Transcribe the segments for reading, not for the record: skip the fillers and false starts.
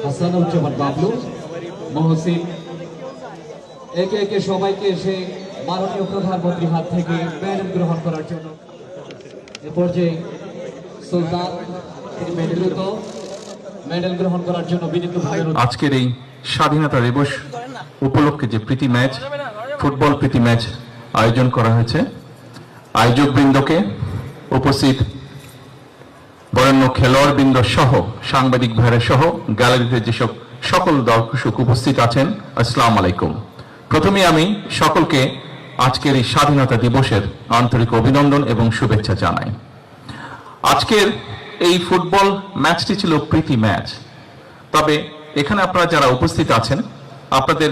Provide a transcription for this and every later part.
হাসানুজ্জামান বাবলু, মহসিন, একে একে সবাইকে এসে মাননীয় প্রধানমন্ত্রীর হাত থেকে মেডেল গ্রহণ করার জন্য এ পর্যায়ে সুলতান তিনি মেডেল গ্রহণ করার জন্য বিনীতভাবে আজকের এই স্বাধীনতা দিবস উপলক্ষে যে প্রীতি ম্যাচ, ফুটবল প্রীতি ম্যাচ আয়োজন করা হয়েছে, আয়োজক বৃন্দকে, উপস্থিত বরেণ্য খেলোয়াড় বৃন্দ সহ সাংবাদিক ভাইরা সহ গ্যালারিতে যেসব সকল দর্শক উপস্থিত আছেন, আসসালামু আলাইকুম। প্রথমে আমি সকলকে আজকের এই স্বাধীনতা দিবসের আন্তরিক অভিনন্দন এবং শুভেচ্ছা জানাই। আজকের এই ফুটবল ম্যাচটি ছিল প্রীতি ম্যাচ। তবে এখানে আপনারা যারা উপস্থিত আছেন, আপনাদের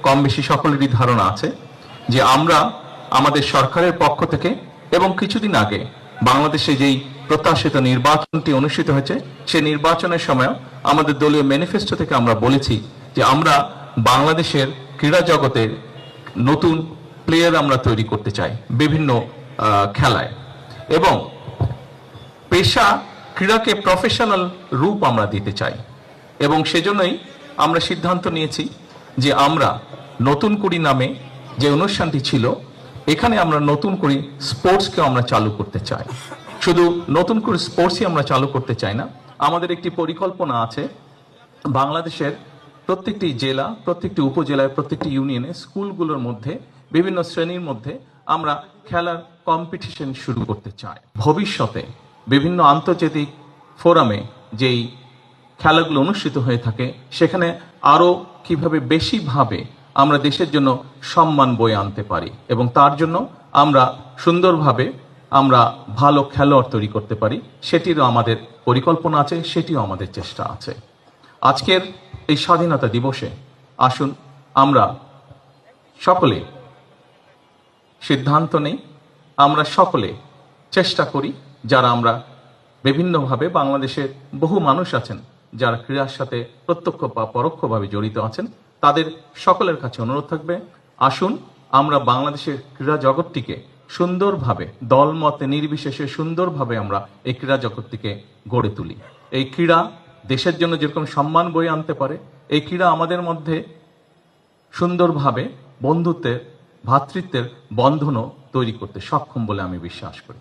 কম বেশি সকলেরই ধারণা আছে যে আমরা আমাদের সরকারের পক্ষ থেকে এবং কিছুদিন আগে বাংলাদেশে যেই প্রত্যাশিত নির্বাচনটি অনুষ্ঠিত হয়েছে, সেই নির্বাচনের সময় আমাদের দলীয় ম্যানিফেস্টো থেকে আমরা বলেছি যে আমরা বাংলাদেশের ক্রীড়া জগতে নতুন প্লেয়ার আমরা তৈরি করতে চাই বিভিন্ন খেলায়, এবং পেশা ক্রীড়াকে প্রফেশনাল রূপ আমরা দিতে চাই। এবং সেজন্যই আমরা সিদ্ধান্ত নিয়েছি যে আমরা নতুন কুড়ি নামে যে অনুষ্ঠানটি ছিল, এখানে আমরা নতুন করে স্পোর্টসকে আমরা চালু করতে চাই। শুধু নতুন করে স্পোর্টসই আমরা চালু করতে চাই না, আমাদের একটি পরিকল্পনা আছে বাংলাদেশের প্রত্যেকটি জেলা, প্রত্যেকটি উপজেলায়, প্রত্যেকটি ইউনিয়নে, স্কুলগুলোর মধ্যে, বিভিন্ন শ্রেণীর মধ্যে আমরা খেলার কম্পিটিশন শুরু করতে চাই। ভবিষ্যতে বিভিন্ন আন্তর্জাতিক ফোরামে যেই খেলাগুলো অনুষ্ঠিত হয়ে থাকে, সেখানে আরো কিভাবে বেশিভাবে আমরা দেশের জন্য সম্মান বয়ে আনতে পারি এবং তার জন্য আমরা সুন্দরভাবে আমরা ভালো খেলোয়াড় তৈরি করতে পারি, সেটিরও আমাদের পরিকল্পনা আছে, সেটিও আমাদের চেষ্টা আছে। আজকের এই স্বাধীনতা দিবসে আসুন আমরা সকলে সিদ্ধান্ত নেই, আমরা সকলে চেষ্টা করি, যারা আমরা বিভিন্নভাবে বাংলাদেশের বহু মানুষ আছেন যারা ক্রীড়ার সাথে প্রত্যক্ষ বা পরোক্ষভাবে জড়িত আছেন, তাদের সকলের কাছে অনুরোধ থাকবে, আসুন আমরা বাংলাদেশের ক্রীড়া জগৎটিকে সুন্দরভাবে, দলমতে নির্বিশেষে সুন্দরভাবে আমরা এই ক্রীড়া জগৎটিকে গড়ে তুলি। এই ক্রীড়া দেশের জন্য যেরকম সম্মান বয়ে আনতে পারে, এই ক্রীড়া আমাদের মধ্যে সুন্দরভাবে বন্ধুত্বের, ভ্রাতৃত্বের বন্ধনও তৈরি করতে সক্ষম বলে আমি বিশ্বাস করি।